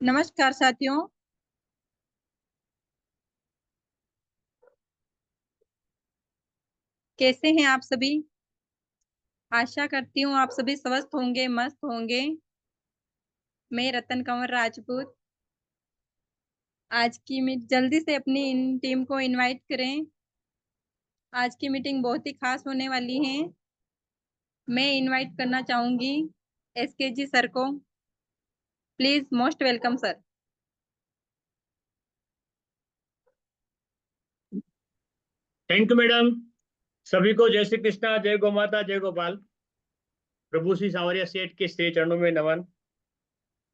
नमस्कार साथियों। कैसे हैं आप सभी? आशा करती हूँ आप सभी स्वस्थ होंगे, मस्त होंगे। मैं रतन कंवर राजपूत। आज की जल्दी से अपनी इन टीम को इनवाइट करें। आज की मीटिंग बहुत ही खास होने वाली है। मैं इनवाइट करना चाहूंगी एसके जी सर को। Please most welcome sir. Thank you madam. सभी को जय श्री कृष्णा, जय गौ माता, जय गोपाल। प्रभु श्री सांवरिया सेठ के श्री चरणों में नमन।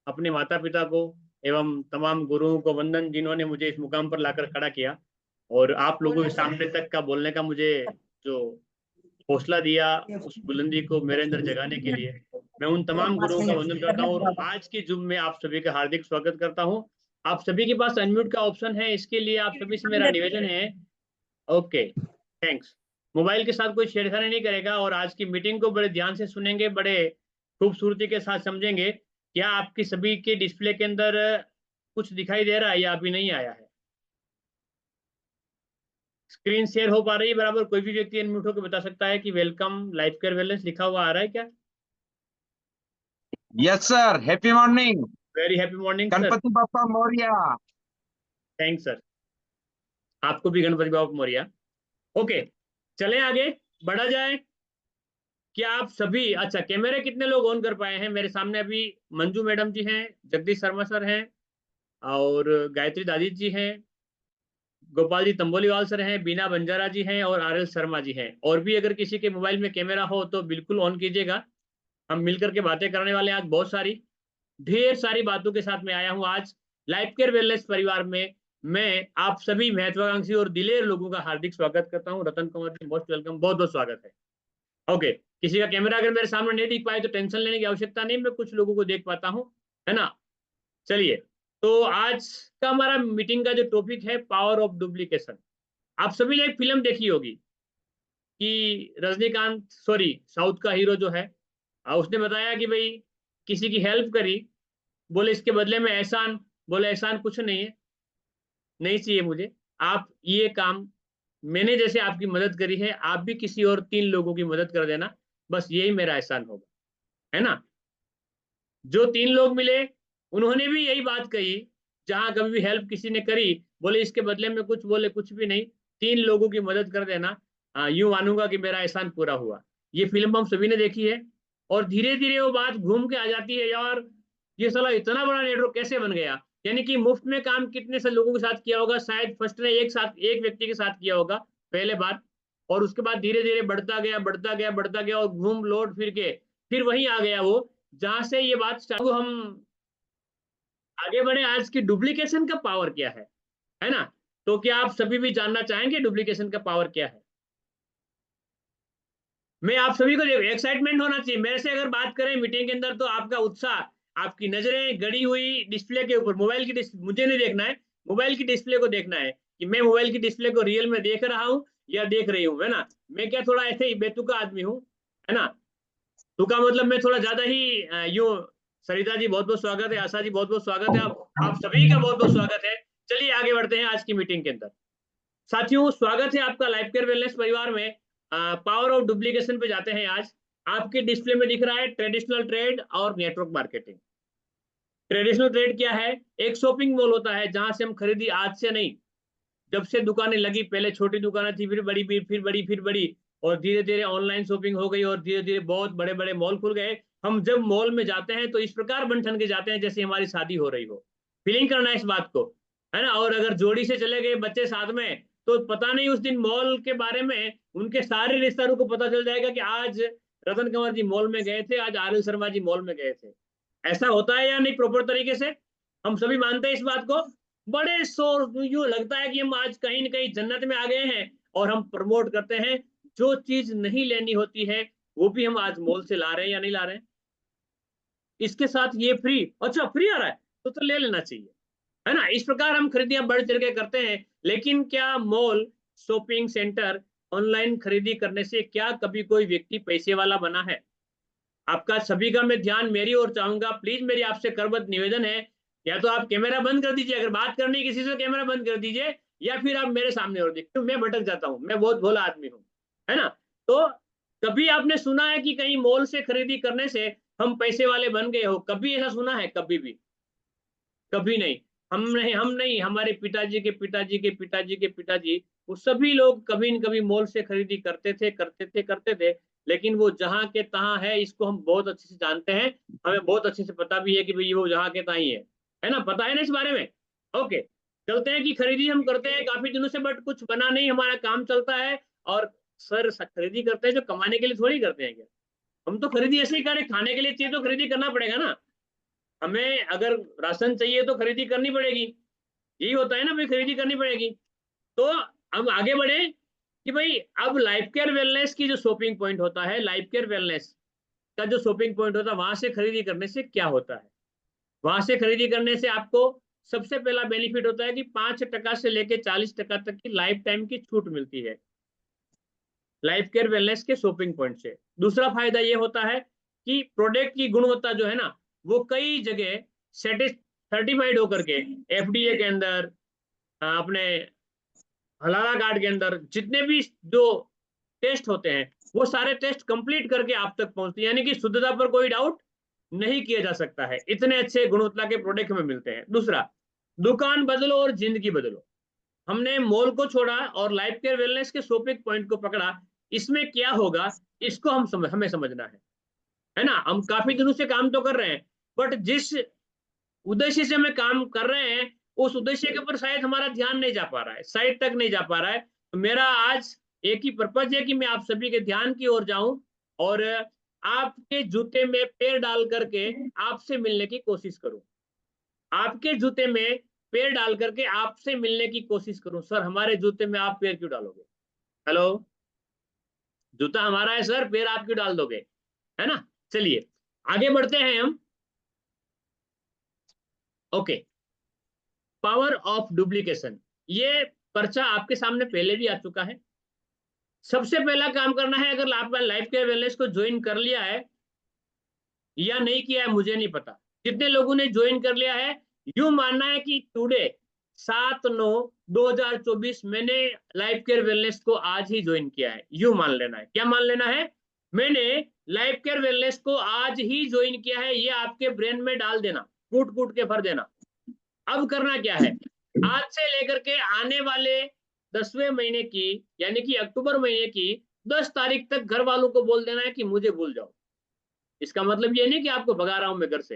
अपने माता पिता को एवं तमाम गुरुओं को वंदन, जिन्होंने मुझे इस मुकाम पर लाकर खड़ा किया और आप लोगों के सामने तक का बोलने का मुझे जो हौसला दिया, उस बुलंदी को मेरे अंदर जगाने के लिए मैं उन तमाम गुरुओं का वंदन करता हूँ और आज की जुम में आप सभी का हार्दिक स्वागत करता हूँ। आप सभी के पास अनम्यूट का ऑप्शन है, इसके लिए आप सभी से मेरा निवेदन है। Okay, thanks. मोबाइल के साथ कोई छेड़खानी नहीं करेगा और आज की मीटिंग को बड़े ध्यान से सुनेंगे, बड़े खूबसूरती के साथ समझेंगे। क्या आपकी सभी के डिस्प्ले के अंदर कुछ दिखाई दे रहा है या अभी नहीं आया है? स्क्रीन शेयर हो पा रही है बराबर? कोई भी व्यक्ति अनम्यूट होकर बता सकता है कि वेलकम लाइफ केयर वेलनेस लिखा हुआ आ रहा है क्या? Yes sir, happy morning. Very happy morning sir. Ganpati Bappa Maurya. Thanks sir. आपको भी गणपति बाबा मौर्य। ओके, चलें आगे बढ़ा जाए। क्या आप सभी, अच्छा कैमरे कितने लोग ऑन कर पाए हैं? मेरे सामने अभी मंजू मैडम जी हैं, जगदीश शर्मा सर हैं और गायत्री दादी जी हैं, गोपाल जी तंबोलीवाल सर हैं, बीना बंजारा जी हैं और आर एल शर्मा जी हैं। और भी अगर किसी के मोबाइल में कैमरा हो तो बिल्कुल ऑन कीजिएगा। हम मिलकर के बातें करने वाले हैं आज, बहुत सारी ढेर सारी बातों के साथ में आया हूं आज लाइफ केयर वेलनेस परिवार में। मैं आप सभी महत्वाकांक्षी और दिलेर लोगों का हार्दिक स्वागत करता हूं। रतन कुमार जी, मोस्ट वेलकम, बहुत बहुत स्वागत है। ओके, किसी का कैमरा अगर मेरे सामने नहीं दिख पाए तो टेंशन लेने की आवश्यकता नहीं, मैं कुछ लोगों को देख पाता हूं, है ना। चलिए, तो आज का हमारा मीटिंग का जो टॉपिक है पावर ऑफ डुप्लीकेशन। आप सभी ने एक फिल्म देखी होगी कि रजनीकांत, सॉरी साउथ का हीरो जो है, उसने बताया कि भाई किसी की हेल्प करी, बोले इसके बदले में एहसान, बोले एहसान कुछ नहीं है, नहीं चाहिए मुझे। आप ये काम, मैंने जैसे आपकी मदद करी है, आप भी किसी और 3 लोगों की मदद कर देना, बस यही मेरा एहसान होगा, है ना। जो 3 लोग मिले उन्होंने भी यही बात कही, जहां कभी भी हेल्प किसी ने करी, बोले इसके बदले में कुछ, बोले कुछ भी नहीं, 3 लोगों की मदद कर देना, यूं मानूंगा कि मेरा एहसान पूरा हुआ। ये फिल्म हम सभी ने देखी है और धीरे धीरे वो बात घूम के आ जाती है, यार ये साला इतना बड़ा नेटवर्क कैसे बन गया। यानी कि मुफ्त में काम कितने से लोगों के साथ किया होगा, शायद फर्स्ट ने एक साथ एक व्यक्ति के साथ किया होगा पहले बार, और उसके बाद धीरे धीरे बढ़ता गया बढ़ता गया बढ़ता गया और घूम लौट फिर के फिर वहीं आ गया वो, जहां से ये बात स्टार्ट। हम आगे बढ़े, आज की डुप्लीकेशन का पावर क्या है ना। तो क्या आप सभी भी जानना चाहेंगे डुप्लीकेशन का पावर क्या है? मैं आप सभी को एक्साइटमेंट होना चाहिए मेरे से अगर बात करें मीटिंग के अंदर, तो आपका उत्साह, आपकी नजरें गड़ी हुई डिस्प्ले के ऊपर, मोबाइल की मुझे नहीं देखना है, मोबाइल की डिस्प्ले को देखना है कि मैं मोबाइल की डिस्प्ले को रियल में देख रहा हूं या देख रही हूँ, है ना। मैं क्या थोड़ा ऐसे ही बेतुका आदमी हूँ, है ना। तुका मतलब मैं थोड़ा ज्यादा ही यूं। सरिता जी बहुत बहुत स्वागत है, आशा जी बहुत बहुत स्वागत है, आप सभी का बहुत बहुत स्वागत है। चलिए आगे बढ़ते हैं आज की मीटिंग के अंदर। साथियों, स्वागत है आपका लाइफ केयर वेलनेस परिवार में। पावर ऑफ डुप्लीकेशन पे जाते हैं आज। आपके डिस्प्ले में दिख रहा है ट्रेडिशनल ट्रेड और नेटवर्क मार्केटिंग। ट्रेडिशनल ट्रेड क्या है? एक शॉपिंग मॉल होता है जहां से हम खरीदी, आज से नहीं, जब से दुकानें लगी, पहले छोटी दुकानें थी, फिर बड़ी, फिर बड़ी, फिर बड़ी, और धीरे धीरे ऑनलाइन शॉपिंग हो गई और धीरे धीरे बहुत बड़े बड़े मॉल खुल गए। हम जब मॉल में जाते हैं तो इस प्रकार बन ठन के जाते हैं जैसे हमारी शादी हो रही हो। फीलिंग करना है इस बात को, है ना। और अगर जोड़ी से चले गए बच्चे साथ में, तो पता नहीं उस दिन मॉल के बारे में उनके सारे रिश्तेदारों को पता चल जाएगा कि आज रतन कंवर जी मॉल में गए थे, आज R L Sharma ji mall में गए थे। ऐसा होता है या नहीं प्रॉपर तरीके से? हम सभी मानते हैं इस बात को। बड़े शोर, यूं लगता है कि हम आज कहीं ना कहीं जन्नत में आ गए हैं, और हम प्रमोट करते हैं जो चीज नहीं लेनी होती है वो भी हम आज मॉल से ला रहे हैं या नहीं ला रहे हैं। इसके साथ ये फ्री, अच्छा फ्री आ रहा है तो ले लेना चाहिए, है ना। इस प्रकार हम खरीदियां बढ़ चढ़ के करते हैं। लेकिन क्या मॉल, शॉपिंग सेंटर, ऑनलाइन खरीदी करने से क्या कभी कोई व्यक्ति पैसे वाला बना है? आपका सभी का मैं ध्यान मेरी ओर चाहूंगा, प्लीज मेरी आपसे करबद्ध निवेदन है। या तो आप कैमरा बंद कर दीजिए, अगर बात करनी है किसी से कैमरा बंद कर दीजिए, या फिर आप मेरे सामने और देखिए, मैं भटक जाता हूँ, मैं बहुत भोला आदमी हूँ, है ना। तो कभी आपने सुना है कि कहीं मॉल से खरीदी करने से हम पैसे वाले बन गए हो? कभी ऐसा सुना है? कभी भी कभी नहीं। हम नहीं, हमारे पिताजी के पिताजी के पिताजी के पिताजी, वो सभी लोग कभी न कभी मॉल से खरीदी करते थे। लेकिन वो जहाँ के तहाँ है, इसको हम बहुत अच्छे से जानते हैं। हमें बहुत अच्छे से पता भी है कि भाई वो जहाँ के तहाँ ही है ना, पता है ना इस बारे में। ओके, चलते हैं कि खरीदी हम करते हैं काफी दिनों से, बट कुछ बना नहीं, हमारा काम चलता है। और सर खरीदी करते हैं जो कमाने के लिए थोड़ी करते हैं क्या? हम तो खरीदी ऐसे ही करें, खाने के लिए चाहिए तो खरीदी करना पड़ेगा ना। हमें अगर राशन चाहिए तो खरीदी करनी पड़ेगी, यही होता है ना भाई, खरीदी करनी पड़ेगी। तो अब आगे बढ़े कि भाई अब लाइफ केयर वेलनेस की जो शॉपिंग पॉइंट होता है, लाइफ केयर वेलनेस का जो शॉपिंग पॉइंट होता है, वहां से खरीदी करने से क्या होता है? वहां से खरीदी करने से आपको सबसे पहला बेनिफिट होता है कि 5% से लेके 40% तक की लाइफ टाइम की छूट मिलती है लाइफ केयर वेलनेस के शॉपिंग पॉइंट से। दूसरा फायदा ये होता है कि प्रोडक्ट की गुणवत्ता जो है ना, वो कई जगह सर्टिफाइड होकर के, एफडीए के अंदर, अपने हलाला कार्ड के अंदर जितने भी जो टेस्ट होते हैं, वो सारे टेस्ट कंप्लीट करके आप तक पहुंचते हैं, यानी कि शुद्धता पर कोई डाउट नहीं किया जा सकता है। इतने अच्छे गुणवत्ता के प्रोडक्ट हमें मिलते हैं। दूसरा, दुकान बदलो और जिंदगी बदलो। हमने मॉल को छोड़ा और लाइफ केयर वेलनेस के शॉपिंग पॉइंट को पकड़ा। इसमें क्या होगा, इसको हमें समझना है ना। हम काफी दिनों से काम तो कर रहे हैं, बट जिस उद्देश्य से हमें काम कर रहे हैं, उस उद्देश्य के ऊपर शायद हमारा ध्यान नहीं जा पा रहा है, साइड तक नहीं जा पा रहा है। तो मेरा आज एक ही पर्पज है कि मैं आप सभी के ध्यान की ओर जाऊं और आपके जूते में पैर डाल करके आपसे मिलने की कोशिश करूं। आपके जूते में पैर डाल करके आपसे मिलने की कोशिश करूं। सर, हमारे जूते में आप पैर क्यों डालोगे? हेलो, जूता हमारा है सर, पैर आप क्यों डाल दोगे? है ना। चलिए आगे बढ़ते हैं हम। ओके, पावर ऑफ डुप्लीकेशन, ये पर्चा आपके सामने पहले भी आ चुका है। सबसे पहला काम करना है, अगर आपने लाइफ केयर वेलनेस को ज्वाइन कर लिया है या नहीं किया है मुझे नहीं पता, जितने लोगों ने ज्वाइन कर लिया है, यूं मानना है कि टुडे 7/9/2024 मैंने लाइफ केयर वेलनेस को आज ही ज्वाइन किया है। यूं मान लेना है। क्या मान लेना है? मैंने लाइफ केयर वेलनेस को आज ही ज्वाइन किया है, ये आपके ब्रेन में डाल देना, कूट कूट के भर देना। अब करना क्या है, आज से लेकर के आने वाले 10वें महीने की, यानी कि अक्टूबर महीने की 10 तारीख तक घर वालों को बोल देना है कि मुझे भूल जाओ। इसका मतलब ये नहीं कि आपको भगा रहा हूं मैं घर से,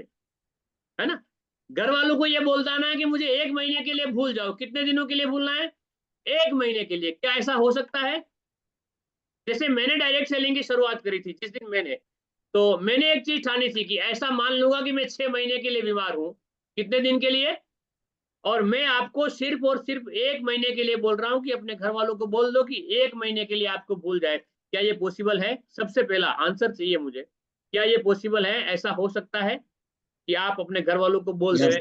है ना। घर वालों को ये बोल देना है कि मुझे 1 महीने के लिए भूल जाओ। कितने दिनों के लिए भूलना है? 1 महीने के लिए। क्या ऐसा हो सकता है? जैसे मैंने डायरेक्ट सेलिंग की शुरुआत करी थी जिस दिन तो मैंने एक चीज ठानी थी कि ऐसा मान लूंगा कि मैं 6 महीने के लिए बीमार हूं। कितने दिन के लिए? और मैं आपको सिर्फ और सिर्फ 1 महीने के लिए बोल रहा हूं कि अपने घर वालों को बोल दो कि 1 महीने के लिए आपको भूल जाए। क्या ये पॉसिबल है? सबसे पहला आंसर चाहिए मुझे, क्या ये पॉसिबल है? ऐसा हो सकता है कि आप अपने घर वालों को बोल Yes. दें?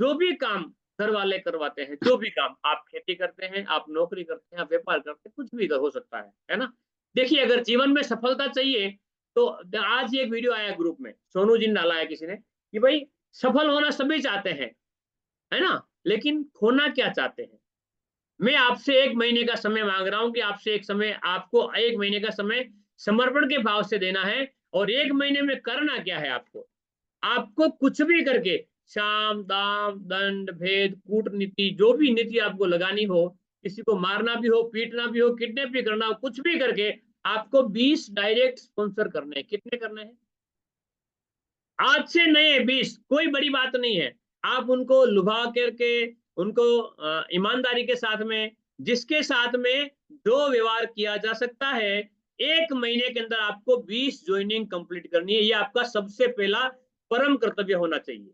जो भी काम घर वाले करवाते हैं, जो भी काम, आप खेती करते हैं, आप नौकरी करते हैं, आप व्यापार करते हैं, कुछ भी हो सकता है ना। देखिए, अगर जीवन में सफलता चाहिए तो आज ये एक वीडियो आया ग्रुप में, सोनू जी ने डाला है किसी ने, कि भाई सफल होना सभी चाहते हैं, है ना, लेकिन खोना क्या चाहते हैं। मैं आपसे 1 महीने का समय मांग रहा हूं कि आपको 1 महीने का समय समर्पण के भाव से देना है। और 1 महीने में करना क्या है आपको? आपको कुछ भी करके, साम दाम दंड भेद कूटनीति, जो भी नीति आपको लगानी हो, किसी को मारना भी हो, पीटना भी हो, किडनैप भी करना हो, कुछ भी करके आपको 20 डायरेक्ट स्पॉन्सर करने हैं। कितने करने हैं? आज से नए 20, कोई बड़ी बात नहीं है। आप उनको लुभा करके, उनको ईमानदारी के साथ में, जिसके साथ में जो व्यवहार किया जा सकता है, 1 महीने के अंदर आपको 20 ज्वाइनिंग कंप्लीट करनी है। ये आपका सबसे पहला परम कर्तव्य होना चाहिए।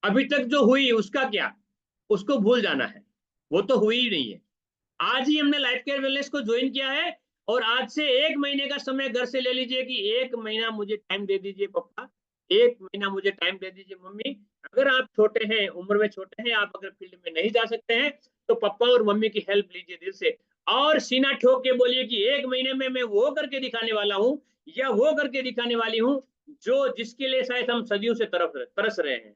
अभी तक जो हुई उसका क्या, उसको भूल जाना है, वो तो हुई ही नहीं है। आज ही हमने लाइफ केयर वेलनेस को ज्वाइन किया है और आज से 1 महीने का समय घर से ले लीजिए कि 1 महीना मुझे टाइम दे दीजिए पापा, 1 महीना मुझे टाइम दे दीजिए मम्मी। अगर आप छोटे हैं, उम्र में छोटे हैं, आप अगर फील्ड में नहीं जा सकते हैं, तो पापा और मम्मी की हेल्प लीजिए दिल से, और सीना ठोक के बोलिए कि 1 महीने में मैं वो करके दिखाने वाला हूँ या वो करके दिखाने वाली हूँ जो जिसके लिए शायद हम सदियों से तरस रहे हैं।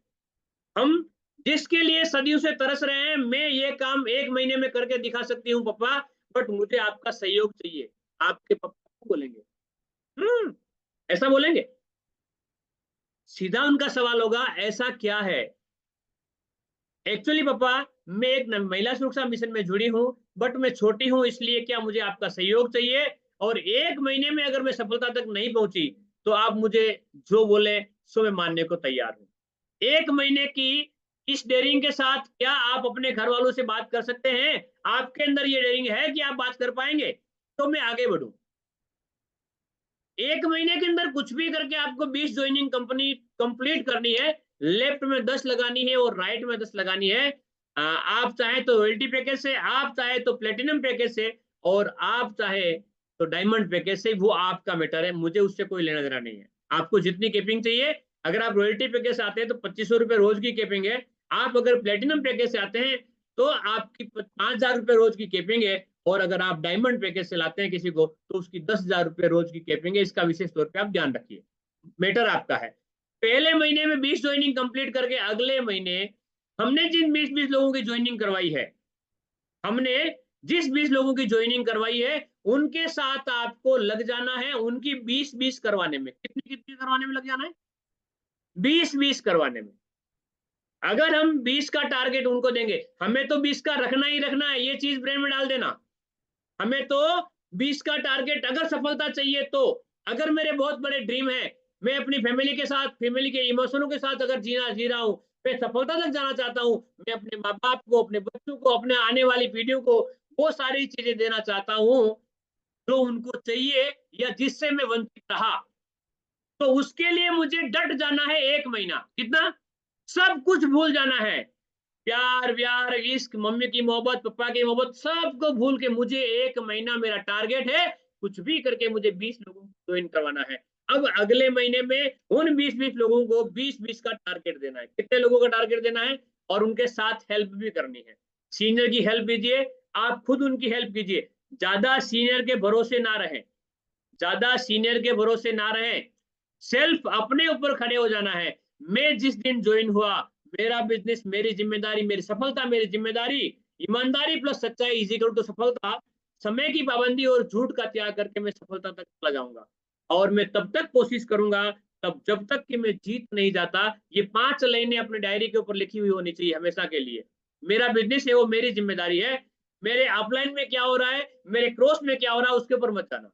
हम जिसके लिए सदियों से तरस रहे हैं, मैं ये काम 1 महीने में करके दिखा सकती हूँ पापा, बट मुझे आपका सहयोग चाहिए। आपके पापा को बोलेंगे, ऐसा बोलेंगे। सीधा उनका सवाल होगा, ऐसा क्या है? एक्चुअली पापा, मैं एक महिला सुरक्षा मिशन में जुड़ी हूँ, बट मैं छोटी हूँ, इसलिए क्या मुझे आपका सहयोग चाहिए, और 1 महीने में अगर मैं सफलता तक नहीं पहुंची तो आप मुझे जो बोले सो मैं मानने को तैयार हूँ। 1 महीने की इस डेयरिंग के साथ क्या आप अपने घर वालों से बात कर सकते हैं? आपके अंदर ये डेयरिंग है कि आप बात कर पाएंगे? तो मैं आगे बढ़ूं। 1 महीने के अंदर कुछ भी करके आपको 20 ज्वाइनिंग कंपनी कंप्लीट करनी है। लेफ्ट में 10 लगानी है और राइट में 10 लगानी है। आप चाहे तो रॉयल्टी पैकेज से, आप चाहे तो प्लेटिनम पैकेज से, और आप चाहे तो डायमंड पैकेज से, वो आपका मैटर है, मुझे उससे कोई लेना देना नहीं है। आपको जितनी केपिंग चाहिए, अगर आप रॉयल्टी पैकेज से आते हैं तो 2500 रुपए रोज की केपिंग है। आप अगर प्लेटिनम पैकेज से आते हैं तो आपकी 5000 रुपए रोज की केपिंग है, और अगर आप डायमंड पैकेज से लाते हैं किसी को तो उसकी 10,000 रुपए रोज की केपिंग है। इसका विशेष तौर पे आप ध्यान रखिए, मैटर आपका है। पहले महीने में 20 ज्वाइनिंग कंप्लीट करके अगले महीने हमने जिन 20-20 लोगों की ज्वाइनिंग करवाई है, हमने जिस 20 लोगों की ज्वाइनिंग करवाई है, उनके साथ आपको लग जाना है उनकी 20-20 करवाने में। कितनी कितनी करवाने में लग जाना है? 20-20 करवाने में। अगर हम 20 का टारगेट उनको देंगे, हमें तो 20 का रखना ही रखना है, ये चीज ब्रेन में डाल देना। हमें तो 20 का टारगेट अगर सफलता चाहिए तो, अगर मेरे बहुत बड़े ड्रीम है, मैं अपनी फैमिली के साथ, फैमिली के इमोशनों के साथ अगर जी रहा हूं, मैं सफलता तक जाना चाहता हूं, मैं अपने माँ बाप को, अपने बच्चों को, अपने आने वाली पीढ़ियों को वो सारी चीजें देना चाहता हूं जो उनको चाहिए या जिससे मैं वंचित रहा, तो उसके लिए मुझे डट जाना है 1 महीना। कितना? सब कुछ भूल जाना है। प्यार व्यार, इश्क, मम्मी की मोहब्बत, पापा की मोहब्बत, सबको भूल के मुझे 1 महीना मेरा टारगेट है। कुछ भी करके मुझे 20 लोगों को ज्वाइन करवाना है। अब अगले महीने में उन 20-20 लोगों को 20-20 का टारगेट देना है। कितने लोगों का टारगेट देना है? और उनके साथ हेल्प भी करनी है। सीनियर की हेल्प कीजिए, आप खुद उनकी हेल्प कीजिए। ज्यादा सीनियर के भरोसे ना रहें, ज्यादा सीनियर के भरोसे ना रहें। सेल्फ अपने ऊपर खड़े हो जाना है। मैं जिस दिन ज्वाइन हुआ, मेरा बिजनेस मेरी जिम्मेदारी, मेरी सफलता मेरी जिम्मेदारी। ईमानदारी प्लस सच्चाई इज इक्वल टू सफलता। समय की पाबंदी और झूठ का त्याग करके मैं सफलता तक चला जाऊंगा, और मैं तब तक कोशिश करूंगा, तब जब तक कि मैं जीत नहीं जाता। ये 5 लाइनें अपने डायरी के ऊपर लिखी हुई होनी चाहिए हमेशा के लिए। मेरा बिजनेस है, वो मेरी जिम्मेदारी है। मेरे अपलाइन में क्या हो रहा है, मेरे क्रॉस में क्या हो रहा है, उसके ऊपर मत जाना।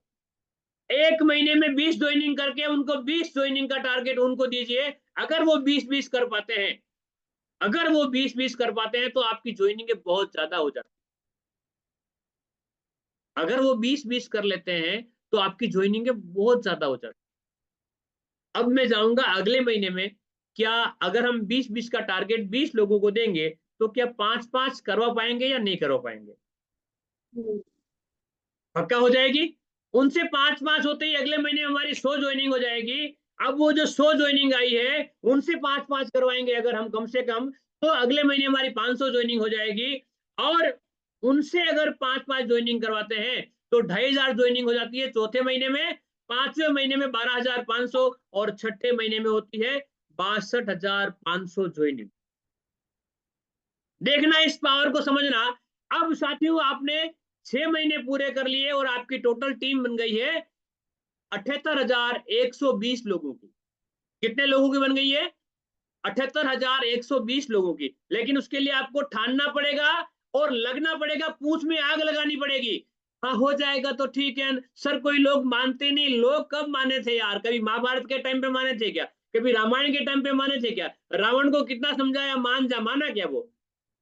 1 महीने में 20 ज्वाइनिंग करके उनको 20 ज्वाइनिंग का टारगेट उनको दीजिए। अगर वो 20-20 कर पाते हैं, अगर वो 20-20 कर पाते हैं तो आपकी ज्वाइनिंग बहुत ज्यादा हो जाती है। अगर वो 20-20 कर लेते हैं तो आपकी ज्वाइनिंग बहुत ज्यादा हो जाती है। अब मैं जाऊंगा अगले महीने में, क्या अगर हम 20-20 का टारगेट 20 लोगों को देंगे तो क्या 5-5 करवा पाएंगे या नहीं करवा पाएंगे? पक्का हो जाएगी। उनसे 5-5 होते ही अगले महीने हमारी 100 ज्वाइनिंग हो जाएगी। अब वो जो 100 ज्वाइनिंग आई है, उनसे 5-5 करवाएंगे अगर हम कम से कम, तो अगले महीने हमारी 500 ज्वाइनिंग हो जाएगी। और उनसे अगर 5-5 ज्वाइनिंग करवाते हैं तो 2500 ज्वाइनिंग हो जाती है चौथे महीने में। 5वें महीने में 12,500, और छठे महीने में होती है 62,500 ज्वाइनिंग। देखना, इस पावर को समझना। अब साथियों, आपने 6 महीने पूरे कर लिए और आपकी टोटल टीम बन गई है 78,120 लोगों की। कितने लोगों की बन गई है? 78,120 लोगों की। लेकिन उसके लिए आपको ठानना पड़ेगा और लगना पड़ेगा, पूंछ में आग लगानी पड़ेगी। हाँ, हो जाएगा तो ठीक है सर। कोई लोग मानते नहीं। लोग कब माने थे यार? कभी महाभारत के टाइम पे माने थे क्या? कभी रामायण के टाइम पे माने थे क्या? रावण को कितना समझाया, मान जा, माना क्या वो?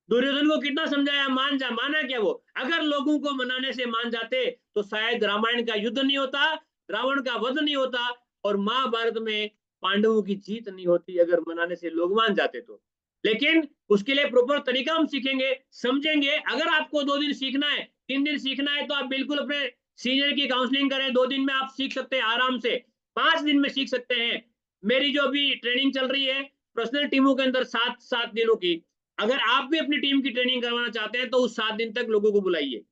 दुर्योधन को कितना समझाया, मान जा, माना क्या वो? अगर लोगों को मनाने से मान जाते तो शायद रामायण का युद्ध नहीं होता, रावण का वध नहीं होता, और महाभारत में पांडवों की जीत नहीं होती, अगर मनाने से लोग मान जाते तो। लेकिन उसके लिए प्रॉपर तरीका हम सीखेंगे, समझेंगे। अगर आपको 2 दिन सीखना है, 3 दिन सीखना है, तो आप बिल्कुल अपने सीनियर की काउंसलिंग करें। 2 दिन में आप सीख सकते हैं आराम से, 5 दिन में सीख सकते हैं। मेरी जो अभी ट्रेनिंग चल रही है पर्सनल टीमों के अंदर 7-7 दिनों की, अगर आप भी अपनी टीम की ट्रेनिंग करवाना चाहते हैं तो उस 7 दिन तक लोगों को बुलाइए।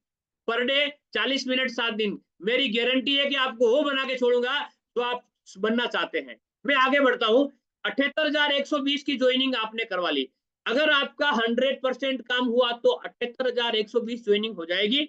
पर डे 40 मिनट 7 दिन। मेरी गारंटी है कि आपको वो बना के छोड़ूंगा जो आप बनना चाहते हैं। मैं आगे बढ़ता हूं। 78,120 की ज्वाइनिंग आपने करवा ली। अगर आपका 100% काम हुआ तो 78,120 ज्वाइनिंग हो जाएगी।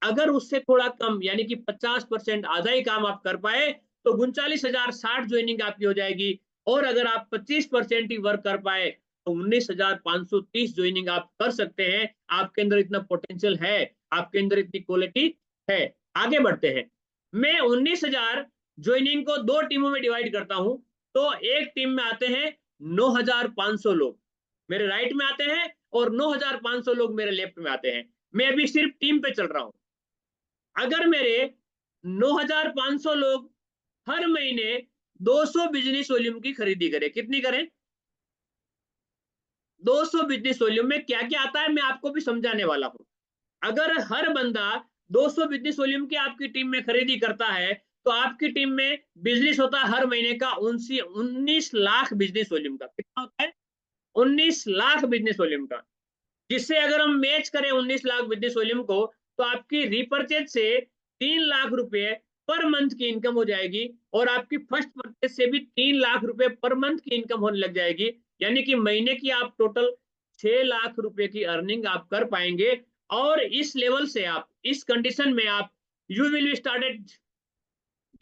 अगर उससे थोड़ा कम यानी कि 50% आधा ही काम आप कर पाए तो 39,060 ज्वाइनिंग आपकी हो जाएगी। और अगर आप 25% ही वर्क कर पाए तो 19,530 ज्वाइनिंग आप कर सकते हैं। आपके अंदर इतना पोटेंशियल है, आपके अंदर इतनी क्वालिटी है। आगे बढ़ते हैं। मैं 19,000 ज्वाइनिंग को 2 टीमों में डिवाइड करता हूं। तो एक टीम में आते हैं 9,500 लोग मेरे राइट में आते हैं और 9,500 लोग मेरे लेफ्ट में आते हैं। मैं अभी सिर्फ टीम पे चल रहा हूं। अगर मेरे 9,500 लोग हर महीने 200 बिजनेस वॉल्यूम की खरीदी करें, कितनी करें? 200 बिजनेस वॉल्यूम में क्या क्या आता है मैं आपको भी समझाने वाला हूं। अगर हर बंदा 200 बिजनेस वॉल्यूम की आपकी टीम में खरीदी करता है तो आपकी टीम में बिजनेस होता है हर महीने का 19 लाख बिजनेस वॉल्यूम का। कितना होता है? 19 लाख बिजनेस वॉल्यूम का। जिससे अगर हम मैच करें 19 लाख बिजनेस वॉल्यूम को तो आपकी रिपर्चेज से 3 लाख रुपए पर मंथ की इनकम हो जाएगी और आपकी फर्स्ट परचेज से भी 3 लाख रुपए पर मंथ की इनकम होने लग जाएगी। यानी कि महीने की आप टोटल 6 लाख रुपए की अर्निंग आप कर पाएंगे। और इस लेवल से आप इस कंडीशन में आप you will started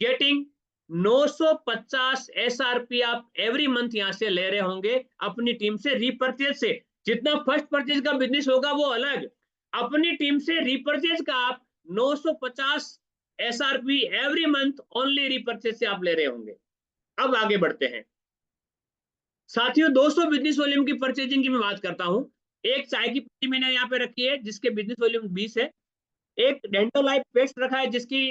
getting 950 SRP आप एवरी मंथ यहां से ले रहे होंगे अपनी टीम से रीपर्चेज से। जितना फर्स्ट परचेज का बिजनेस होगा वो अलग, अपनी टीम से रीपर्चेज का आप 950 SRP every month only repurchase से आप ले रहे होंगे। अब आगे बढ़ते हैं साथियों। 200 बिजनेस वॉल्यूम की परचेजिंग की मैं बात करता हूं। एक चाय की पत्ती मैंने यहाँ पे रखी है जिसके बिजनेस वॉल्यूम 20 है। एक डेंटल लाइफ पेस्ट रखा है जिसकी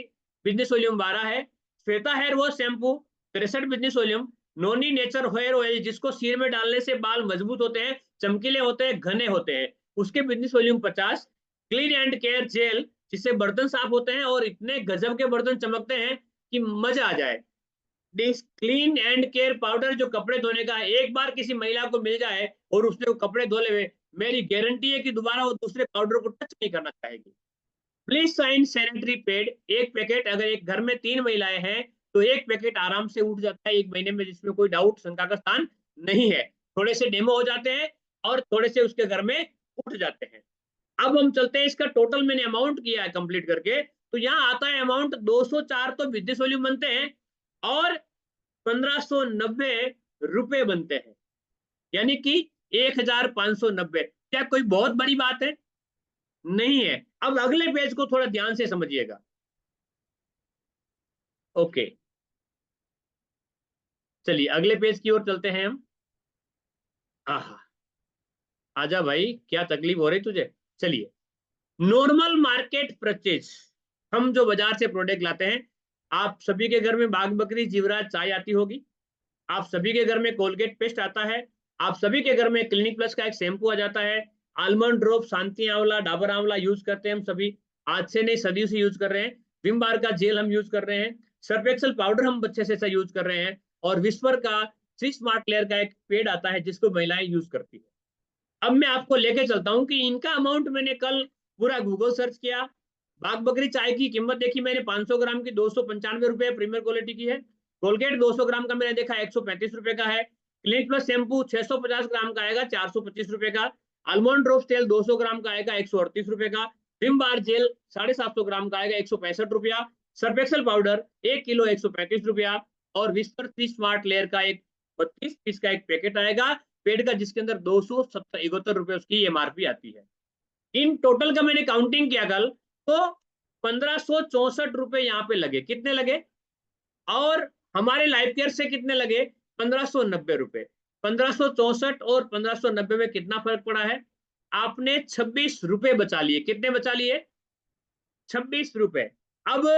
बिजनेस वॉल्यूम 12 है। Shweta hair wash shampoo 63 business volume. Noni nature hair oil जिसको सिर में डालने से बाल मजबूत होते हैं, चमकीले होते हैं, घने होते हैं, उसके business volume 50। Clean and care gel जिससे बर्तन साफ होते हैं और इतने गजब के बर्तन चमकते हैं कि मजा आ जाए। क्लीन एंड केयर पाउडर जो कपड़े धोने का है, एक बार किसी महिला को मिल जाए और उसने वो कपड़े धो ले, मेरी गारंटी है कि दोबारा वो दूसरे पाउडर को टच नहीं करना चाहेगी। प्लीज साइन सैनिटरी पैड एक पैकेट। अगर एक घर में 3 महिलाएं हैं तो एक पैकेट आराम से उठ जाता है 1 महीने में, जिसमें कोई डाउट शंका का स्थान नहीं है। थोड़े से डेमो हो जाते हैं और थोड़े से उसके घर में उठ जाते हैं। अब हम चलते हैं, इसका टोटल मैंने अमाउंट किया है कंप्लीट करके। तो यहाँ आता है अमाउंट 204 तो बिजनेस वॉल्यूम बनते हैं और 1590 रुपए बनते हैं, यानी कि 1590। क्या कोई बहुत बड़ी बात है? नहीं है। अब अगले पेज को थोड़ा ध्यान से समझिएगा। ओके, चलिए अगले पेज की ओर चलते हैं हम। आहा, आजा भाई, क्या तकलीफ हो रही तुझे? चलिए, नॉर्मल मार्केट परचेज, हम जो बाजार से प्रोडक्ट लाते हैं। आप सभी के घर में बाग बकरी जीवराज चाय आती होगी, आप सभी के घर में कोलगेट पेस्ट आता है, आप सभी के घर में क्लिनिक प्लस का एक शैम्पू आ जाता है, आलमंड ड्रॉप, शांति आंवला, डाबर आंवला यूज करते हैं हम सभी, आज से नहीं सदियों से यूज कर रहे हैं। विम बार का जेल हम यूज कर रहे हैं, सर्फ एक्सेल पाउडर हम बच्चे से यूज कर रहे हैं, और विस्पर का 3 स्मार्ट लेयर का एक पेड आता है जिसको महिलाएं यूज करती है। अब मैं आपको लेके चलता हूं कि इनका अमाउंट मैंने कल पूरा गूगल सर्च किया। बाग बकरी चाय की कीमत देखी मैंने 500 ग्राम की 295 रुपए प्रीमियर क्वालिटी की है। कोलगेट 200 ग्राम का मैंने देखा 135 रुपए का है। क्लिनिक प्लस शैम्पू 650 ग्राम का आएगा 425 रुपए का। आलमंड ड्रॉप तेल 200 ग्राम का आएगा 138 रुपए का। विम बार जेल 750 ग्राम का आएगा 165 रुपया। सर्फ एक्सेल पाउडर 1 किलो 135 रुपया। और विस्पर 30 स्मार्ट लेयर का एक 32 पीस का एक पैकेट आएगा पेड़ का, जिसके अंदर 271 रुपए उसकी एमआरपी आती है। इन टोटल का मैंने काउंटिंग किया कल तो 1564 रुपए यहाँ पे लगे। कितने लगे? और हमारे लाइफ केयर से कितने लगे? 1590 रुपए। 1564 और 1590 में कितना फर्क पड़ा है? आपने 26 रुपए बचा लिए। कितने बचा लिए? 26 रुपए। अब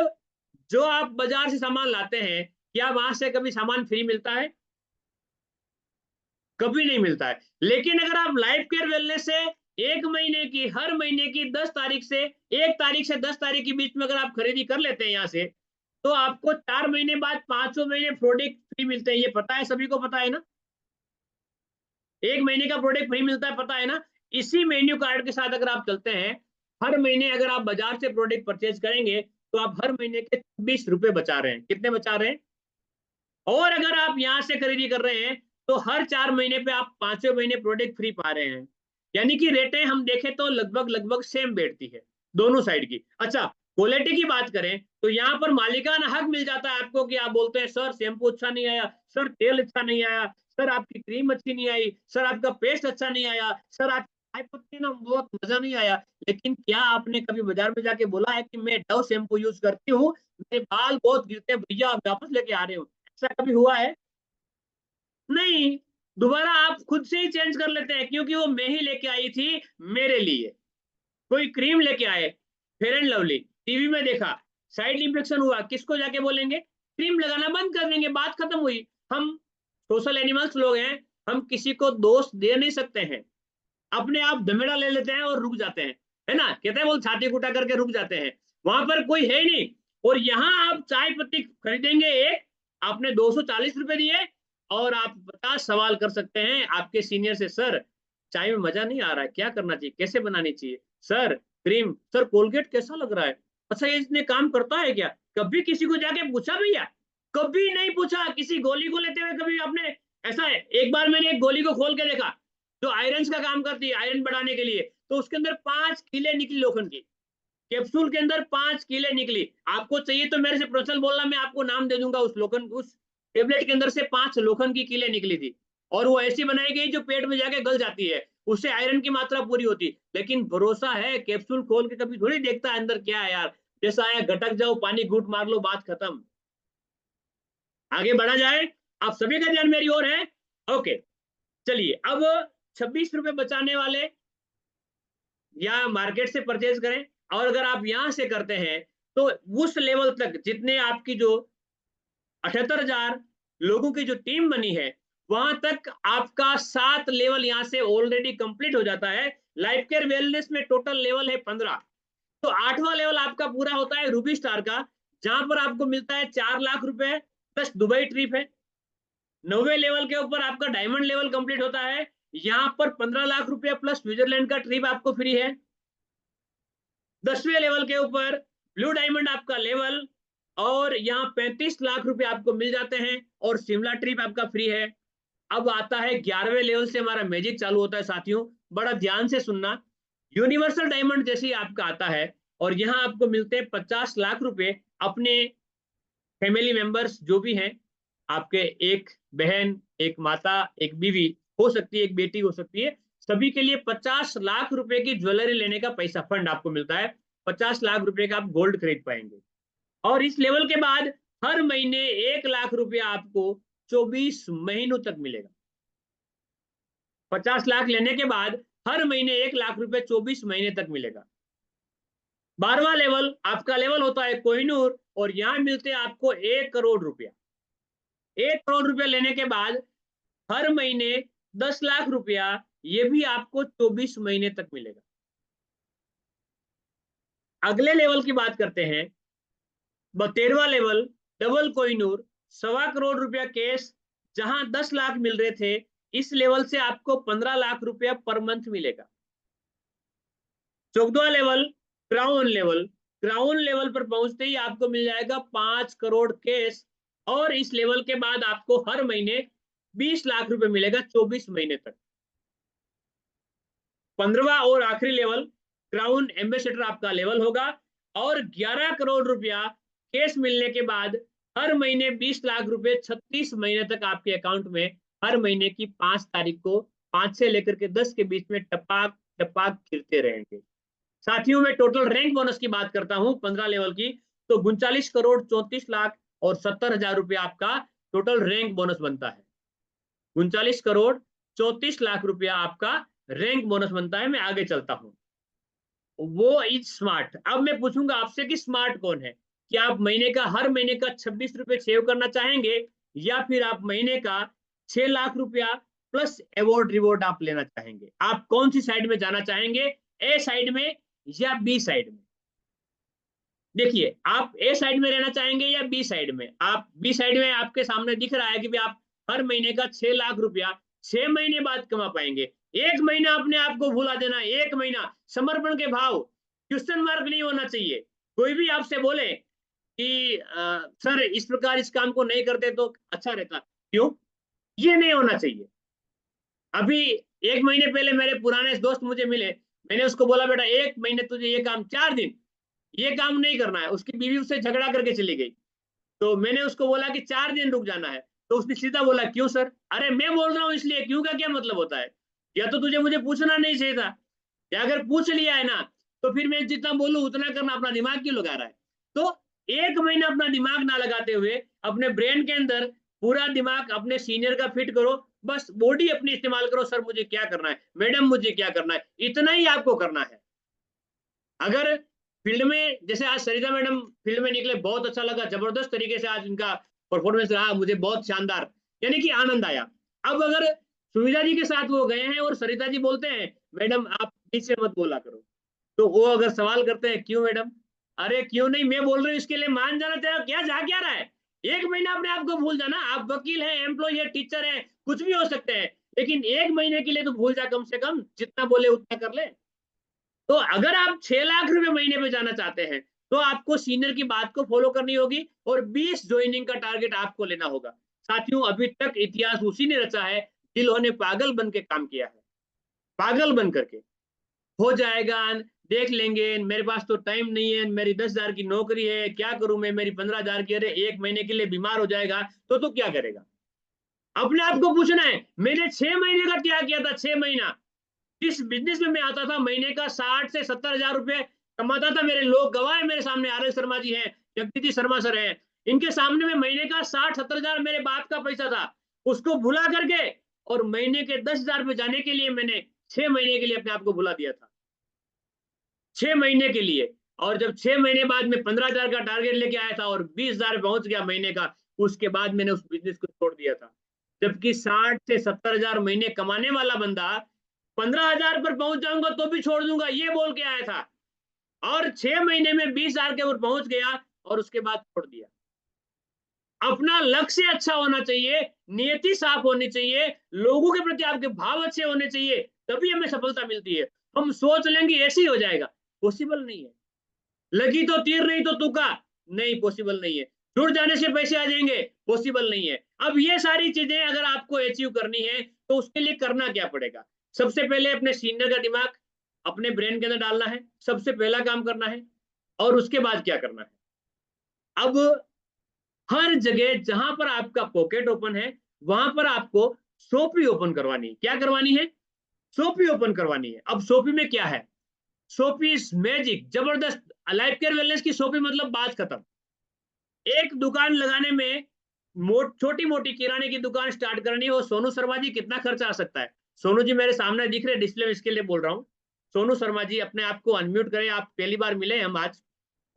जो आप बाजार से सामान लाते हैं, क्या वहां से कभी सामान फ्री मिलता है? कभी नहीं मिलता है। लेकिन अगर आप लाइफ केयर वेलनेस से एक महीने की, हर महीने की 10 तारीख से 1 तारीख से 10 तारीख के बीच में अगर आप खरीदी कर लेते हैं यहाँ से, तो आपको 4 महीने बाद 5 महीने प्रोडक्ट फ्री मिलते हैं। ये पता है, सभी को पता है ना? 1 महीने का प्रोडक्ट फ्री मिलता है, पता है ना? इसी मेन्यू कार्ड के साथ अगर आप चलते हैं, हर महीने अगर आप बाजार से प्रोडक्ट परचेज करेंगे तो आप हर महीने के 26 रुपए बचा रहे हैं। कितने बचा रहे हैं? और अगर आप यहाँ से खरीदी कर रहे हैं तो हर 4 महीने पे आप 5वें महीने प्रोडक्ट फ्री पा रहे हैं। यानी कि रेटें हम देखें तो लगभग सेम बैठती है दोनों साइड की। अच्छा, क्वालिटी की बात करें तो यहाँ पर मालिकाना हक मिल जाता है आपको कि आप बोलते हैं सर शैम्पू अच्छा नहीं आया, सर तेल अच्छा नहीं आया, सर आपकी क्रीम अच्छी नहीं आई, सर आपका पेस्ट अच्छा नहीं आया, सर आपकी चाय पत्ती ना बहुत मजा नहीं आया। लेकिन क्या आपने कभी बाजार में जाके बोला है कि मैं डव शैम्पू यूज करती हूँ, मेरे बाल बहुत गिरते हैं भैया, वापस लेके आ रहे हूँ? ऐसा कभी हुआ है? नहीं। दोबारा आप खुद से ही चेंज कर लेते हैं, क्योंकि वो मैं ही लेके आई थी मेरे लिए। कोई क्रीम लेके आए, फेयर एंड लवली, टीवी में देखा, साइड इंफेक्शन हुआ, किसको जाके बोलेंगे? क्रीम लगाना बंद कर देंगे, बात खत्म हुई। हम सोशल एनिमल्स लोग हैं, हम किसी को दोष दे नहीं सकते हैं। अपने आप दमेड़ा ले लेते हैं और रुक जाते हैं, है ना? कहते हैं वो छाती कुटा करके रुक जाते हैं, वहां पर कोई है ही नहीं। और यहाँ आप चाय पत्ती खरीदेंगे एक, आपने 240 रुपए दिए और आप 50 सवाल कर सकते हैं आपके सीनियर से, सर चाय में मजा नहीं आ रहा है, क्या करना चाहिए, कैसे बनानी चाहिए, सर क्रीम, सर कोलगेट कैसा लग रहा है, अच्छा ये इसने काम करता है क्या? कभी किसी को जाके पूछा भैया? कभी नहीं पूछा। किसी गोली को लेते हुए कभी आपने, ऐसा है एक बार मैंने एक गोली को खोल के देखा जो आयरन का काम करती है, आयरन बढ़ाने के लिए, तो उसके अंदर 5 कीले निकली लोखंड की, कैप्सूल के अंदर 5 कीले निकली। आपको चाहिए तो मेरे से प्रश्न बोलना, मैं आपको नाम दे दूंगा उस लोखंड, उस टेबलेट के अंदर से 5 लोखंड की कीले निकली थी। और वो ऐसी बनाई गई जो पेट में जाके गल जाती है, उससे आयरन की मात्रा पूरी होती। लेकिन भरोसा है, कैप्सूल खोल के कभी थोड़ी देखता है अंदर क्या है यार, जैसा आया गटक जाओ, पानी घूट मार लो, बात खत्म। आगे बढ़ा जाए, आप सभी का ध्यान मेरी ओर है? ओके, चलिए अब 26 रुपए बचाने वाले या मार्केट से परचेज करें, और अगर आप यहां से करते हैं तो उस लेवल तक जितने आपकी जो 78,000 लोगों की जो टीम बनी है, वहां तक आपका 7 लेवल यहां से ऑलरेडी कंप्लीट हो जाता है। लाइफ केयर वेलनेस में टोटल लेवल है 15, तो 8वां लेवल आपका पूरा होता है रूबी स्टार का, जहां पर आपको मिलता है 4 लाख रुपए प्लस दुबई ट्रिप है। 9वें लेवल के ऊपर आपका डायमंड लेवल कंप्लीट होता है, यहां पर 15 लाख रुपया प्लस स्विट्जरलैंड का ट्रिप आपको फ्री है। 10वें लेवल के ऊपर ब्लू डायमंड आपका लेवल, और यहाँ 35 लाख रुपए आपको मिल जाते हैं और शिमला ट्रिप आपका फ्री है। अब आता है 11वें लेवल से हमारा मैजिक चालू होता है साथियों, बड़ा ध्यान से सुनना। यूनिवर्सल डायमंड जैसे ही आपका आता है और यहाँ आपको मिलते हैं 50 लाख रुपए अपने फैमिली मेंबर्स जो भी हैं आपके, एक बहन, एक माता, एक बीवी, हो सकती है एक बेटी हो सकती है, सभी के लिए 50 लाख रुपए की ज्वेलरी लेने का पैसा फंड आपको मिलता है। 50 लाख रुपए का आप गोल्ड खरीद पाएंगे। और इस लेवल के बाद हर महीने 1 लाख रुपया आपको 24 महीनों तक मिलेगा। 50 लाख लेने के बाद हर महीने 1 लाख रुपए 24 महीने तक मिलेगा। 12वां लेवल आपका लेवल होता है कोहिनूर, और यहां मिलते हैं आपको 1 करोड़ रुपया। 1 करोड़ रुपया लेने के बाद हर महीने 10 लाख रुपया, ये भी आपको 24 महीने तक मिलेगा। अगले लेवल की बात करते हैं, 13वां लेवल डबल कोहिनूर, 1.25 करोड़ रुपया कैश, जहां 10 लाख मिल रहे थे, इस लेवल से आपको 15 लाख रुपया पर मंथ मिलेगा। 14वां level crown level, crown level पर पहुंचते ही आपको मिल जाएगा 5 करोड़ कैश, और इस लेवल के बाद आपको हर महीने 20 लाख रुपए मिलेगा 24 महीने तक। 15वां और आखिरी लेवल क्राउन एम्बेसडर आपका लेवल होगा, और 11 करोड़ रुपया कैश मिलने के बाद हर महीने 20 लाख रुपए 36 महीने तक आपके अकाउंट में हर महीने की 5 तारीख को 5 से लेकर के 10 के बीच में टपाक टपाक गिरते रहेंगे। साथियों, में टोटल रैंक बोनस की बात करता हूं 15 लेवल की, तो 39 करोड़ 34 लाख और 70,000 रुपया आपका टोटल रैंक बोनस बनता है। 39 करोड़ 34 लाख रुपया आपका रैंक बोनस बनता है। मैं आगे चलता हूं। वो इज स्मार्ट। अब मैं पूछूंगा आपसे कि स्मार्ट कौन है? कि आप महीने का, हर महीने का 26 रुपए सेव करना चाहेंगे, या फिर आप महीने का 6 लाख रुपया प्लस अवार्ड रिवॉर्ड आप लेना चाहेंगे? आप कौन सी साइड में जाना चाहेंगे, ए साइड में या बी साइड में? देखिए, आप ए साइड में रहना चाहेंगे या बी साइड में? आप बी साइड में, आपके सामने दिख रहा है कि भी आप हर महीने का 6 लाख रुपया 6 महीने बाद कमा पाएंगे। 1 महीना अपने आप को भुला देना, 1 महीना समर्पण के भाव, क्वेश्चन मार्क नहीं होना चाहिए। कोई भी आपसे बोले कि सर इस प्रकार इस काम को नहीं करते तो अच्छा रहता, क्यों? ये नहीं होना चाहिए। अभी 1 महीने पहले मेरे पुराने दोस्त मुझे मिले, मैंने उसको बोला बेटा 1 महीने तुझे ये काम 4 दिन ये काम नहीं करना है। उसकी बीवी उससे झगड़ा करके चली गई, तो मैंने उसको बोला कि 4 दिन रुक जाना है, तो उसने सीधा बोला क्यों सर? अरे मैं बोल रहा हूँ इसलिए, क्यों का क्या मतलब होता है? या तो तुझे मुझे पूछना नहीं चाहिए था, या अगर पूछ लिया है ना तो फिर मैं जितना बोलूं उतना करना, अपना दिमाग क्यों लगा रहा है? तो 1 महीना अपना दिमाग ना लगाते हुए अपने ब्रेन के अंदर पूरा दिमाग अपने सीनियर का फिट करो, बस बॉडी अपनी इस्तेमाल करो, सर मुझे क्या करना है, मैडम मुझे क्या करना है, इतना ही आपको करना है। अगर फील्ड में जैसे आज सरिता मैडम फील्ड में निकले, बहुत अच्छा लगा, जबरदस्त तरीके से आज इनका परफॉर्मेंस रहा, मुझे बहुत शानदार, यानी कि आनंद आया। अब अगर सुविधा जी के साथ वो गए हैं और सरिता जी बोलते हैं मैडम आप बीच से मत बोला करो, तो वो अगर सवाल करते हैं क्यों मैडम? अरे क्यों नहीं, मैं बोल रही हूँ इसके लिए मान जाना, तेरा क्या जा क्या रहा है? 1 महीना अपने आप को भूल जाना। आप वकील हैं, एम्प्लॉय है, टीचर है, कुछ भी हो सकते हैं, लेकिन 1 महीने के लिए तो भूल जा, कम से कम जितना बोले उतना कर ले। तो अगर आप 6 लाख रुपए महीने में जाना चाहते हैं, तो आपको सीनियर की बात को फॉलो करनी होगी और 20 ज्वाइनिंग का टारगेट आपको लेना होगा। साथियों, अभी तक इतिहास उसी ने रचा है जिन्होंने पागल बन के काम किया है। पागल बन करके हो जाएगा, देख लेंगे, मेरे पास तो टाइम नहीं है, मेरी 10,000 की नौकरी है, क्या करूं मैं, मेरी 15,000 की, अरे 1 महीने के लिए बीमार हो जाएगा तो क्या करेगा? अपने आप को पूछना है, मैंने 6 महीने का क्या किया था? 6 महीना जिस बिजनेस में मैं आता था, महीने का 60 से 70,000 रुपए कमाता था। मेरे लोग गवाह है मेरे सामने, आर एल शर्मा जी हैं, जगदीश शर्मा सर हैं, इनके सामने में महीने का 60-70,000 मेरे बाप का पैसा था, उसको भुला करके और महीने के 10,000 पे जाने के लिए मैंने 6 महीने के लिए अपने आप को भुला दिया था, 6 महीने के लिए। और जब 6 महीने बाद में 15,000 का टारगेट लेके आया था और 20,000 पहुंच गया महीने का, उसके बाद मैंने उस बिजनेस को छोड़ दिया था। जबकि 60 से 70,000 महीने कमाने वाला बंदा 15,000 पर पहुंच जाऊंगा तो भी छोड़ दूंगा, ये बोल के आया था, और 6 महीने में 20,000 के ऊपर पहुंच गया और उसके बाद छोड़ दिया। अपना लक्ष्य अच्छा होना चाहिए, नियति साफ होनी चाहिए, लोगों के प्रति आपके भाव अच्छे होने चाहिए, तभी हमें सफलता मिलती है। हम सोच लेंगे ऐसे ही हो जाएगा, पॉसिबल नहीं है। लगी तो तीर नहीं तो तुका, नहीं पॉसिबल नहीं है। जुड़ जाने से पैसे आ जाएंगे, पॉसिबल नहीं है। अब ये सारी चीजें अगर आपको अचीव करनी है तो उसके लिए करना क्या पड़ेगा? सबसे पहले अपने सीनियर का दिमाग अपने ब्रेन के अंदर डालना है, सबसे पहला काम करना है। और उसके बाद क्या करना है? अब हर जगह जहां पर आपका पॉकेट ओपन है वहां पर आपको सोपी ओपन करवानी है। क्या करवानी है? सोपी ओपन करवानी है। अब सोपी में क्या है? सोपी इज मैजिक, जबरदस्त। लाइफ केयर वेलनेस की सोपी मतलब बात खत्म। एक दुकान लगाने में छोटी मोटी किराने की दुकान स्टार्ट करनी हो, सोनू शर्मा जी कितना खर्चा आ सकता है? सोनू जी मेरे सामने दिख रहे डिस्प्ले में, इसके लिए बोल रहा हूँ। सोनू शर्मा जी अपने आप को अनम्यूट करें, आप पहली बार मिले हम आज,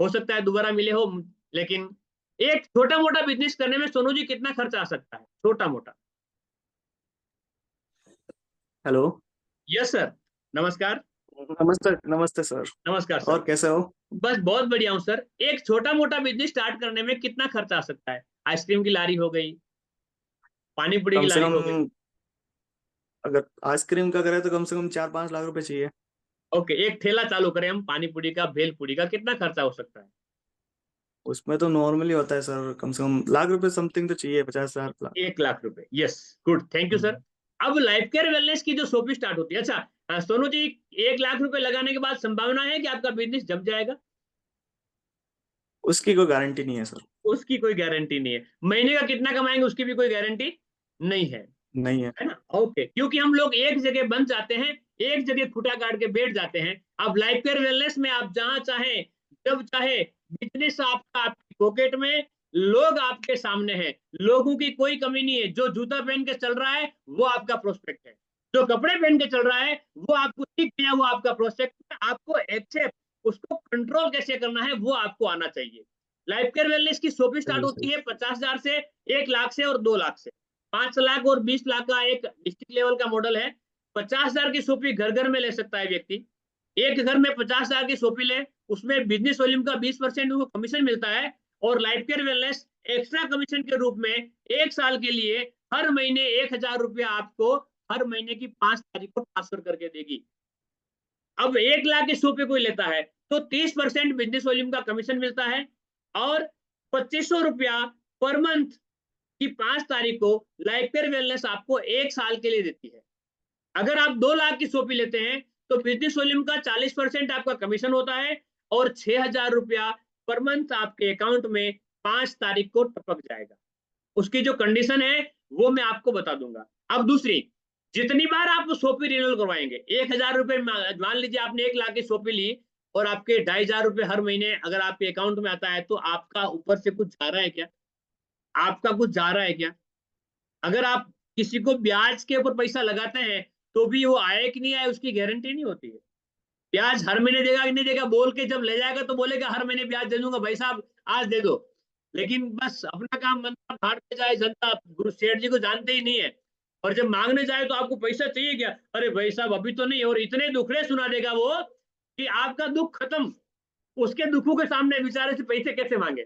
हो सकता है दोबारा मिले हो, लेकिन एक छोटा मोटा बिजनेस करने में सोनू जी कितना खर्चा आ सकता है, छोटा मोटा? हेलो। यस सर, नमस्कार। नमस्ते नमस्ते सर। नमस्कार सर। और कैसे हो? बस बहुत बढ़िया हूँ सर। एक छोटा मोटा बिजनेस स्टार्ट करने में कितना खर्चा आ सकता है? आइसक्रीम की लारी हो गई, पानी पूरी की कम से लारी हो गई। कम अगर आइसक्रीम का करें तो कम से कम 4-5 लाख रुपए चाहिए। ओके, एक ठेला चालू करें हम पानी पूरी का, भेल पूरी का, कितना खर्चा हो सकता है? उसमें तो नॉर्मली होता है सर, कम से कम लाख रुपए समथिंग तो चाहिए, 50,000 लाख। 1 लाख रुपए, yes, good, thank you sir. अब लाइफ केयर वेलनेस की जो सोपी स्टार्ट होती है, अच्छा सोनू जी, 1 लाख रुपए लगाने के बाद संभावना है कि आपका बिजनेस जम जाएगा? उसकी कोई गारंटी नहीं है सर। उसकी कोई गारंटी नहीं है। महीने का कितना कमाएंगे उसकी भी कोई गारंटी नहीं है, नहीं है। है ना? ओके, क्योंकि हम लोग एक जगह बन जाते हैं, एक जगह खुटा काट के बैठ जाते हैं। अब लाइफ केयर वेलनेस में आप जहां चाहे जब चाहे, बिजनेस आपका आपकी पॉकेट में, लोग आपके सामने हैं, लोगों की कोई कमी नहीं है। जो जूता पहन के चल रहा है वो आपका प्रोस्पेक्ट है, जो कपड़े पहन के चल रहा है वो आपको दिख गया, वो आपका प्रोस्पेक्ट है। आपको एक्सेप्ट, उसको कंट्रोल कैसे करना है वो आपको आना चाहिए। लाइफ केयर वेलनेस की सोपी स्टार्ट सही होती सही। है 50,000 से, 1 लाख से और 2 लाख से। 5 लाख और 20 लाख का एक डिस्ट्रिक्ट लेवल का मॉडल है। 50,000 की सोपी घर घर में ले सकता है व्यक्ति। एक घर में 50,000 की सोपी ले, उसमें बिजनेस वॉल्यूम का 20% उसको कमीशन मिलता है। और life care wellness extra commission के रूप में 1 साल के लिए हर महीने 1,000 रुपया आपको हर महीने की 5 तारीख को ट्रांसफर करके देगी। अब 1 लाख की सोपी कोई लेता है तो 30% बिजनेस वॉल्यूम का कमीशन मिलता है और 2500 रुपया पर मंथ कि 5 तारीख को लाइफकेयर वेलनेस आपको 1 साल के लिए देती है। अगर आप 2 लाख की सोपी लेते हैं तो बिजनेस वॉल्यूम का 40% आपका कमीशन होता है और 6,000 रुपया पर मंथ आपके अकाउंट में 5 तारीख को टपक जाएगा। उसकी जो कंडीशन है वो मैं आपको बता दूंगा। अब दूसरी, जितनी बार आप सोपी रिन्यूअल करवाएंगे, 1,000 रुपए मान लीजिए आपने 1 लाख की सोपी ली और आपके 2,500 रुपए हर महीने अगर आपके अकाउंट में आता है, तो आपका ऊपर से कुछ जा रहा है क्या? आपका कुछ जा रहा है क्या? अगर आप किसी को ब्याज के ऊपर पैसा लगाते हैं तो भी वो आए कि नहीं आए उसकी गारंटी नहीं होती है। ब्याज हर महीने देगा कि नहीं देगा बोल के जब ले जाएगा तो बोलेगा हर महीने ब्याज दे दूंगा, भाई साहब आज दे दो। लेकिन बस अपना काम बनता फाड़ते जाए जनता, गुरु सेठ जी को जानते ही नहीं है। और जब मांगने जाए तो आपको पैसा चाहिए क्या? अरे भाई साहब अभी तो नहीं। और इतने दुखड़े सुना देगा वो कि आपका दुख खत्म, उसके दुखों के सामने बेचारे से पैसे कैसे मांगे,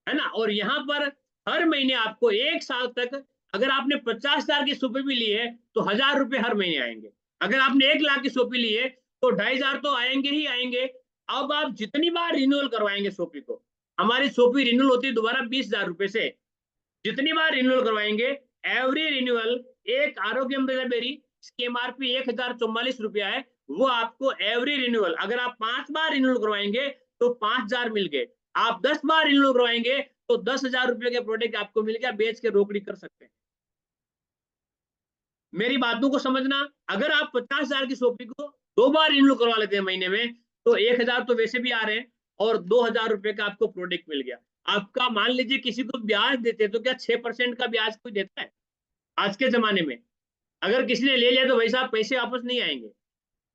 है ना। और यहाँ पर हर महीने आपको 1 साल तक, अगर आपने 50,000 की सोपी भी ली है तो 1,000 रुपए हर महीने आएंगे। अगर आपने 1 लाख की सोपी ली है तो 2,500 तो आएंगे ही आएंगे। अब आप जितनी बार रिन्यूअल करवाएंगे सोपी को, हमारी सोपी रिन्यूअल होती है दोबारा 20,000 रुपए से, जितनी बार रिन्यूअल करवाएंगे एवरी रिन्यूअल एक आरोग्य बेरी, इसकी एमआरपी 1,044 रुपया है, वो आपको एवरी रिन्यूअल, अगर आप 5 बार रिन्यूअल करवाएंगे तो 5,000 मिल गए। आप 10 बार रिन्यूअल करवाएंगे तो 10,000 रुपए के प्रोडक्ट आपको मिल गया, बेच के रोकड़ी कर सकते हैं। मेरी बातों को समझना, अगर आप 50,000 की सोपी को 2 बार रिन्यूअल करवा लेते हैं महीने में तो 1,000 तो वैसे भी आ रहे हैं और 2,000 रुपए का आपको प्रोडक्ट मिल गया। आपका मान लीजिए किसी को ब्याज देते तो क्या 6% का ब्याज कोई देता है आज के जमाने में? अगर किसी ने ले लिया तो भाई साहब पैसे वापस नहीं आएंगे।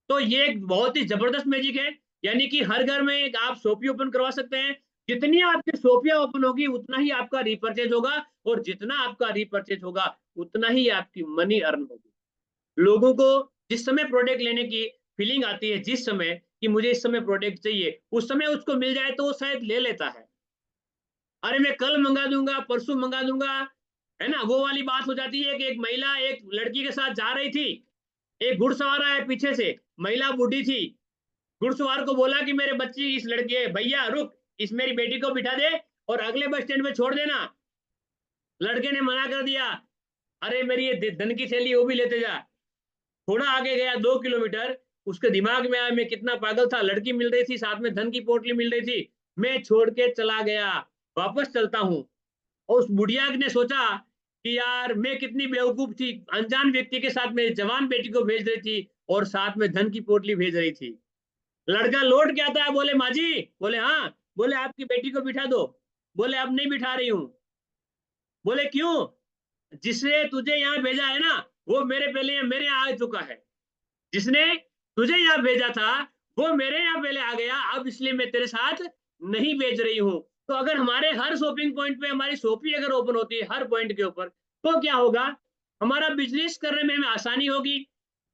तो ये एक बहुत ही जबरदस्त मैजिक है, यानी कि हर घर में एक आप सोपी ओपन करवा सकते हैं। जितनी आपकी सोपियां ओपन होगी उतना ही आपका रीपर्चेज होगा और जितना आपका रीपर्चेज होगा उतना ही आपकी मनी अर्न होगी। लोगों को जिस समय प्रोडक्ट लेने की फीलिंग आती है, जिस समय कि मुझे इस समय प्रोडक्ट चाहिए, उस समय उसको मिल जाए तो वो शायद ले लेता है। अरे मैं कल मंगा दूंगा, परसों मंगा दूंगा, है ना, वो वाली बात हो जाती है कि एक महिला एक लड़की के साथ जा रही थी, एक घुड़सवार आया पीछे से, महिला बूढ़ी थी, घुड़सवार को बोला कि मेरे बच्ची इस लड़के भैया रुक, इस मेरी बेटी को बिठा दे और अगले बस स्टैंड में छोड़ देना। लड़के ने मना कर दिया, अरे मेरी ये धन की थैली वो भी लेते जा। थोड़ा आगे गया 2 किलोमीटर, उसके दिमाग में आया मैं कितना पागल था, लड़की मिल रही थी साथ में धन की पोटली मिल रही थी, मैं छोड़ के चला गया, वापस चलता हूँ। और उस बुढ़िया ने सोचा कि यार मैं कितनी बेवकूफ थी, अनजान व्यक्ति के साथ मेरी जवान बेटी को भेज रही थी और साथ में धन की पोटली भेज रही थी। लड़का लौट के आता है, बोले माँ जी, बोले हाँ, बोले आपकी बेटी को बिठा दो, बोले अब नहीं बिठा रही हूँ। बोले क्यों? जिसने तुझे यहाँ भेजा है ना वो मेरे यहाँ आ चुका है, जिसने तुझे यहाँ भेजा था वो मेरे यहाँ पहले आ गया, अब इसलिए मैं तेरे साथ नहीं भेज रही हूँ। तो अगर हमारे हर शॉपिंग पॉइंट पे हमारी शॉपी अगर ओपन होती है हर पॉइंट के ऊपर, तो क्या होगा, हमारा बिजनेस करने में हमें आसानी होगी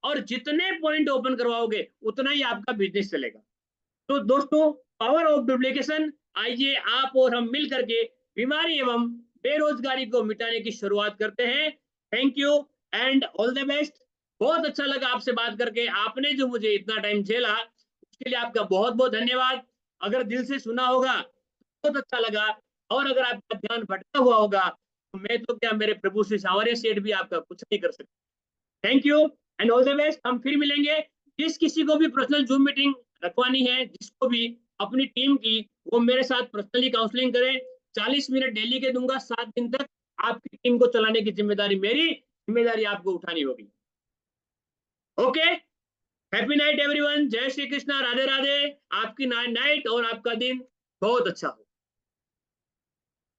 और जितने पॉइंट ओपन करवाओगे उतना ही आपका बिजनेस चलेगा। तो दोस्तों, पावर ऑफ डुप्लीकेशन, आइए आप और हम मिल करके बीमारी एवं बेरोजगारी को मिटाने की शुरुआत करते हैं। Thank you and all the best. बहुत अच्छा लगा आपसे बात करके, आपने जो मुझे इतना टाइम झेला उसके लिए आपका बहुत बहुत धन्यवाद। अगर दिल से सुना होगा बहुत अच्छा लगा, और अगर आपका ध्यान भटका हुआ होगा तो मैं तो क्या, मेरे प्रभु श्री सांवरिया सेठ भी आपका कुछ नहीं कर सकते। Thank you and all the best. हम फिर मिलेंगे। जिस किसी को भी पर्सनल जूम मीटिंग रखवानी है, जिसको भी अपनी टीम की, वो मेरे साथ पर्सनली काउंसलिंग करें। 40 मिनट डेली के दूंगा 7 दिन तक। आपकी टीम को चलाने की जिम्मेदारी मेरी, जिम्मेदारी आपको उठानी होगी। Okay, happy night everyone. जय श्री कृष्णा, राधे राधे। आपकी नाइट और आपका दिन बहुत अच्छा हो।